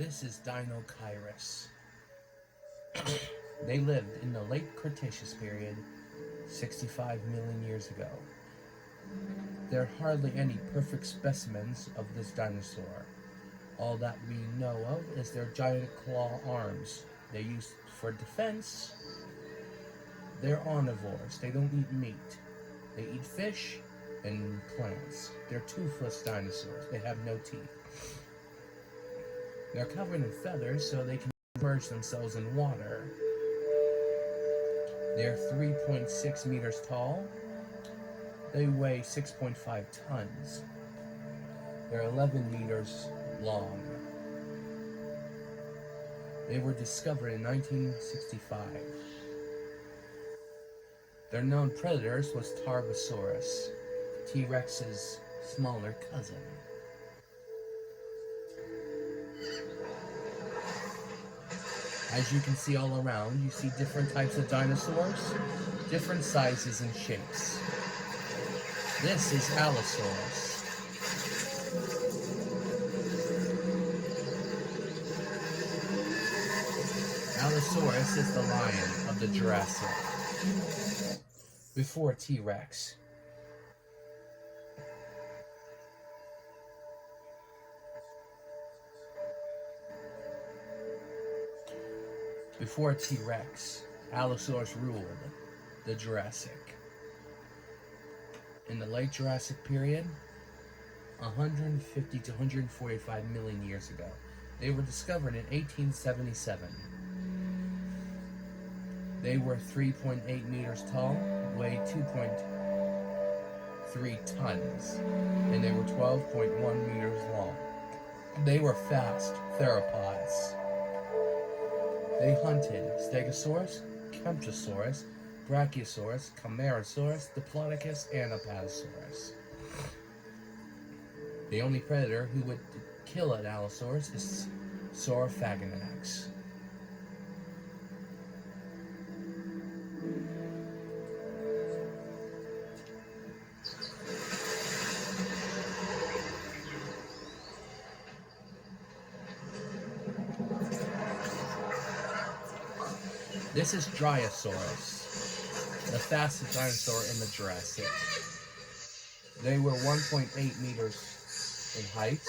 This is Dinochirus. They lived in the late Cretaceous period, 65 million years ago. There are hardly any perfect specimens of this dinosaur. All that we know of is their giant claw arms. They used for defense. They're omnivores. They don't eat meat. They eat fish and plants. They're toothless dinosaurs. They have no teeth. They're covered in feathers so they can submerge themselves in water. They're 3.6 meters tall. They weigh 6.5 tons. They're 11 meters long. They were discovered in 1965. Their known predators was Tarbosaurus, T-Rex's smaller cousin. As you can see all around, you see different types of dinosaurs, different sizes and shapes. This is Allosaurus. Allosaurus is the lion of the Jurassic, before T-Rex. Before T-Rex, Allosaurus ruled the Jurassic. In the late Jurassic period, 150 to 145 million years ago, they were discovered in 1877. They were 3.8 meters tall, weighed 2.3 tons, and they were 12.1 meters long. They were fast theropods. They hunted Stegosaurus, Kentrosaurus, Brachiosaurus, Camarasaurus, Diplodocus, and Apatosaurus. The only predator who would kill an Allosaurus is Saurophaganax. This is Dryosaurus, the fastest dinosaur in the Jurassic. They were 1.8 meters in height.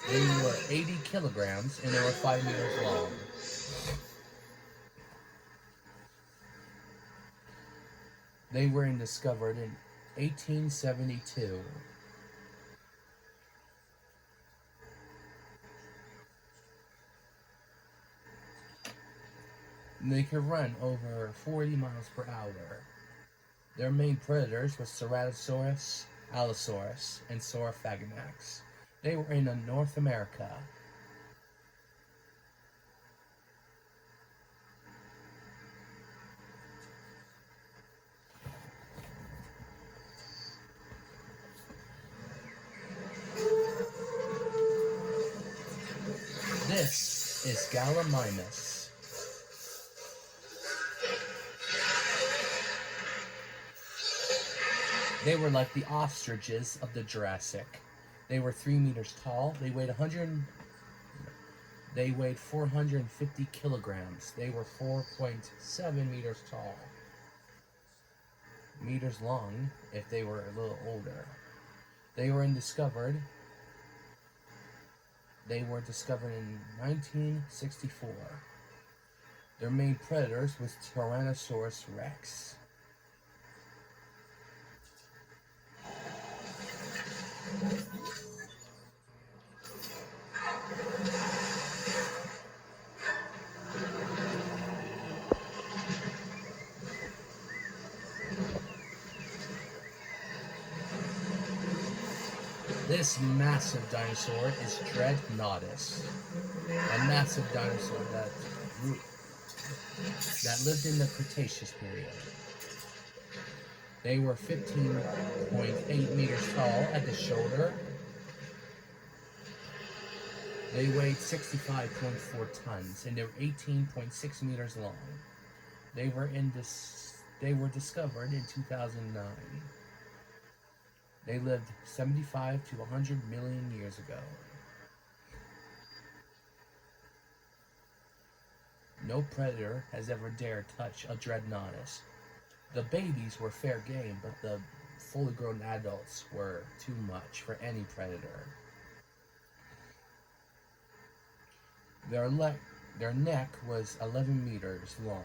They were 80 kilograms and they were 5 meters long. They were discovered in 1872. They could run over 40 miles per hour. Their main predators were Ceratosaurus, Allosaurus, and Saurophaganax. They were in North America. This is Gallimimus. They were like the ostriches of the Jurassic. They were 3 meters tall. They weighed 450 kilograms. They were 4.7 meters tall. Meters long if they were a little older. They were discovered in 1964. Their main predators was Tyrannosaurus rex. This massive dinosaur is Dreadnoughtus, a massive dinosaur that lived in the Cretaceous period. They were 15.8 meters tall at the shoulder. They weighed 65.4 tons and they were 18.6 meters long. They were discovered in 2009. They lived 75 to 100 million years ago. No predator has ever dared touch a Dreadnoughtus. The babies were fair game, but the fully grown adults were too much for any predator. Their, their neck was 11 meters long.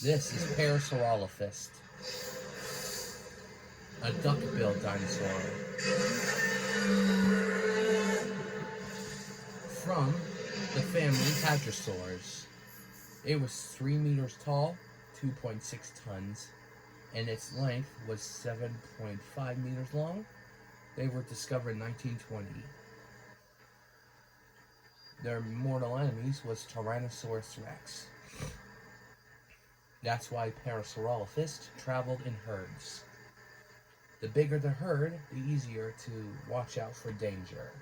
This is Parasaurolophus, a duck-billed dinosaur. From the family Hadrosaurs. It was 3 meters tall, 2.6 tons, and its length was 7.5 meters long. They were discovered in 1920. Their mortal enemies was Tyrannosaurus rex. That's why Parasaurolophus traveled in herds. The bigger the herd, the easier to watch out for danger.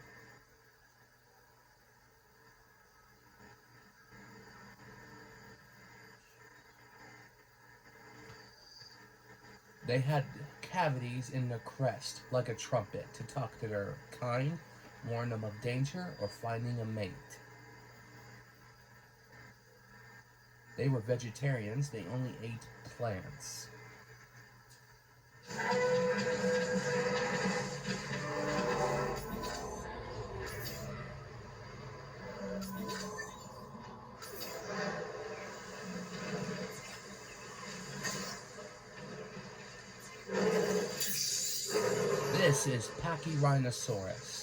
They had cavities in their crest, like a trumpet, to talk to their kind, warn them of danger, or finding a mate. They were vegetarians, they only ate plants. This is Pachyrhinosaurus.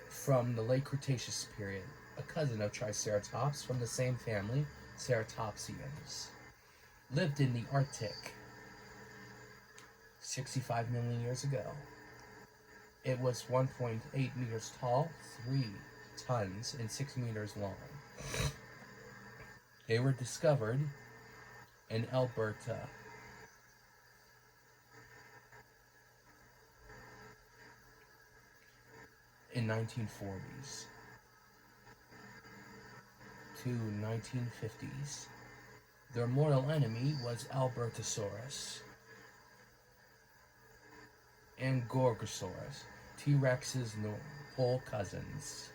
From the late Cretaceous period, a cousin of Triceratops from the same family, Ceratopsians. Lived in the Arctic 65 million years ago. It was 1.8 meters tall, 3 tons, and 6 meters long. They were discovered in Alberta. In 1940s to 1950s. Their mortal enemy was Albertosaurus and Gorgosaurus, T-Rex's pole cousins.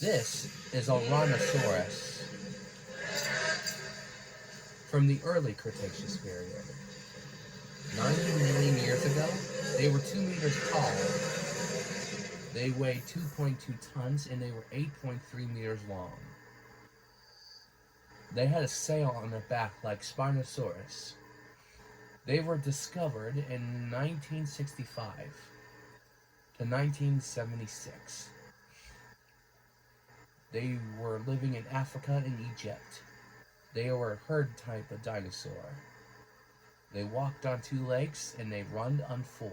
This is Ouranosaurus from the early Cretaceous period. 90 million years ago, they were 2 meters tall. They weighed 2.2 tons and they were 8.3 meters long. They had a sail on their back like Spinosaurus. They were discovered in 1965 to 1976. They were living in Africa and Egypt. They were a herd type of dinosaur. They walked on 2 legs and they run on 4.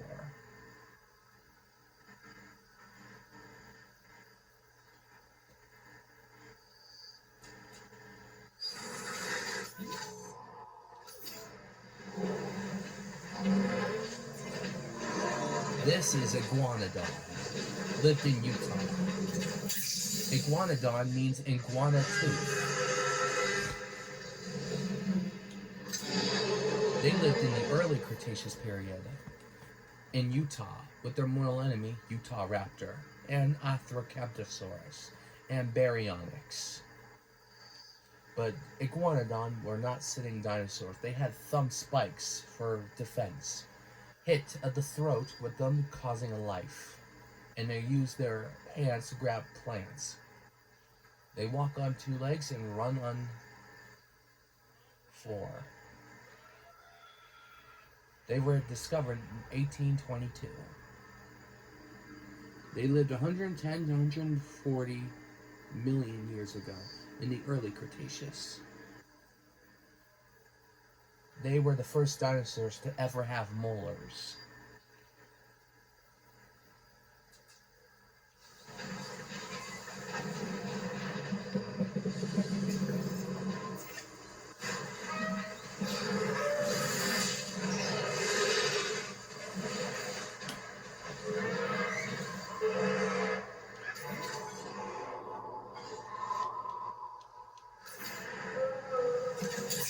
This is Iguanodon. Lived in Utah. Iguanodon means iguana tooth. They lived in the early Cretaceous period in Utah with their mortal enemy, Utahraptor, and Arthrocamptosaurus, and Baryonyx. But Iguanodon were not sitting dinosaurs. They had thumb spikes for defense. Hit at the throat with them causing a life. And they used their hands to grab plants. They walk on 2 legs and run on 4. They were discovered in 1822. They lived 110 to 140 million years ago in the early Cretaceous. They were the first dinosaurs to ever have molars.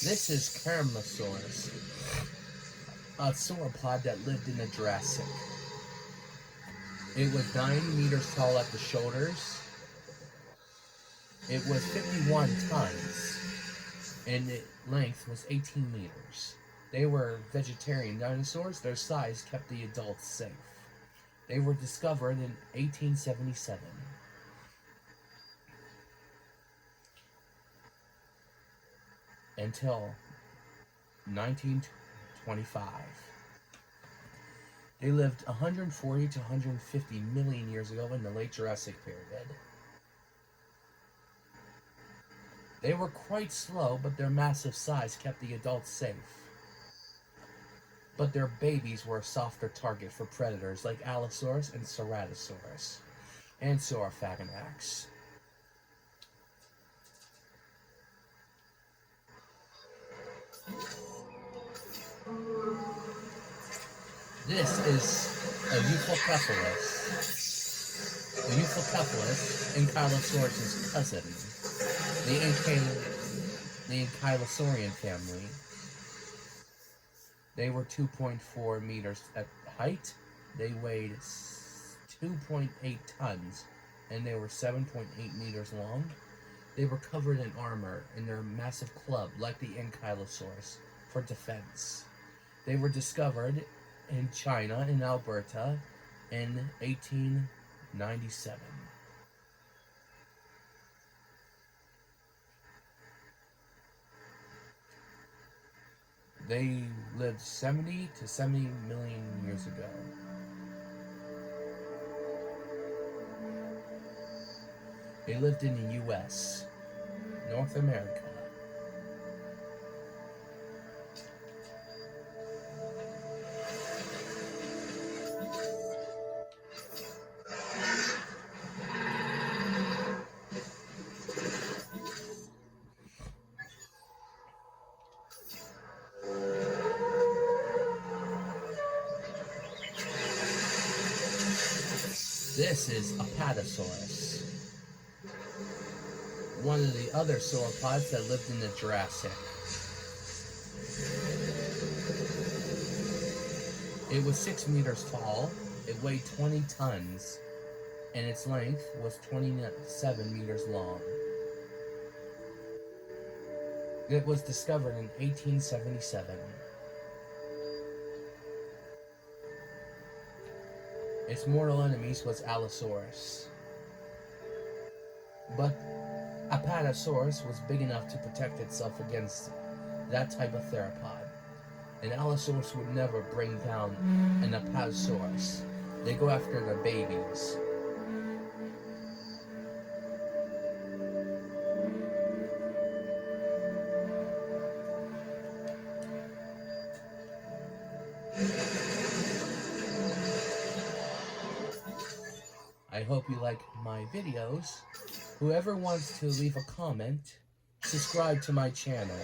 This is Carnosaurus, a sauropod that lived in the Jurassic. It was 9 meters tall at the shoulders. It was 51 tons, and its length was 18 meters. They were vegetarian dinosaurs. Their size kept the adults safe. They were discovered in 1877. Until 1925. They lived 140 to 150 million years ago in the late Jurassic period. They were quite slow, but their massive size kept the adults safe. But their babies were a softer target for predators like Allosaurus and Ceratosaurus, and Saurophaganax. This is a Euphocephalus. The Euphocephalus, Ankylosaurus' cousin, the Ankylosaurian family. They were 2.4 meters at height. They weighed 2.8 tons, and they were 7.8 meters long. They were covered in armor and their massive club, like the Ankylosaurus, for defense. They were discovered in China, in Alberta, in 1897. They lived 70 to 70 million years ago. They lived in the U.S., North America. This is Apatosaurus, one of the other sauropods that lived in the Jurassic. It was 6 meters tall, it weighed 20 tons, and its length was 27 meters long. It was discovered in 1877. Its mortal enemies was Allosaurus. But Apatosaurus was big enough to protect itself against that type of theropod. And Allosaurus would never bring down an Apatosaurus. They go after their babies. I hope you like my videos. Whoever wants to leave a comment, subscribe to my channel.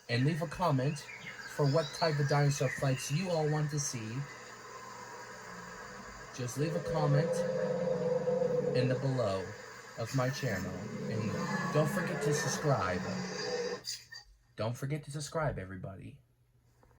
And leave a comment for what type of dinosaur fights you all want to see. Just leave a comment in the below of my channel. And don't forget to subscribe. Don't forget to subscribe, everybody.